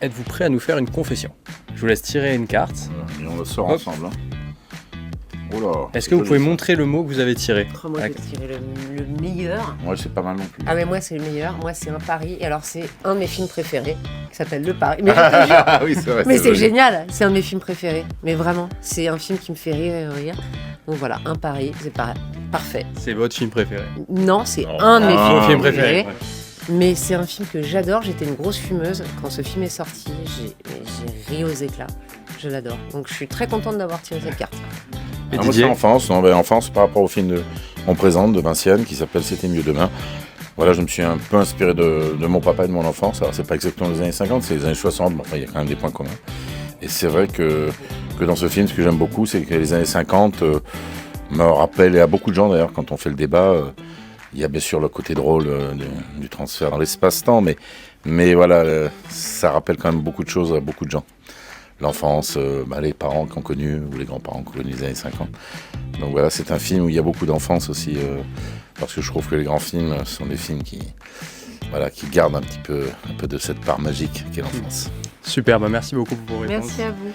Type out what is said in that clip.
êtes-vous prêt à nous faire une confession? Je vous laisse tirer une carte. Et on le sort Hop. ensemble. Hein. Oh là. Est-ce que vous pouvez montrer le mot que vous avez tiré? Oh, moi, je vais tirer le meilleur. Moi, c'est pas mal non plus. Ah, mais moi, c'est le meilleur. Moi, c'est un pari. Et alors, c'est un de mes films préférés qui s'appelle Le Pari. Mais je te jure, Ah oui, c'est vrai. mais c'est vrai. génial. C'est un de mes films préférés. Mais vraiment, c'est un film qui me fait rire. Donc voilà, un pari, c'est parfait. C'est votre film préféré. Non, c'est Non. un de mes Ah, films Film préférés. préféré. Mais c'est un film que j'adore. J'étais une grosse fumeuse quand ce film est sorti. J'ai ri aux éclats. Je l'adore. Donc je suis très contente d'avoir tiré cette carte. Et Moi, c'est Didier? enfance. Non, enfance par rapport au film On présente de Vinciane qui s'appelle C'était mieux demain. Voilà, je me suis un peu inspiré de mon papa et de mon enfance. Alors, c'est pas exactement les années 50, c'est les années 60, mais enfin, il y a quand même des points communs. Et c'est vrai que dans ce film, ce que j'aime beaucoup, c'est que les années 50 me rappellent, et à beaucoup de gens d'ailleurs, quand on fait le débat, il y a bien sûr le côté drôle du transfert dans l'espace-temps, mais voilà, ça rappelle quand même beaucoup de choses à beaucoup de gens. L'enfance, les parents qui ont connu, ou les grands-parents qui ont connu les années 50. Donc voilà, c'est un film où il y a beaucoup d'enfance aussi, parce que je trouve que les grands films sont des films qui gardent un peu de cette part magique qu'est l'enfance. Super, merci beaucoup pour vos réponses. Merci à vous.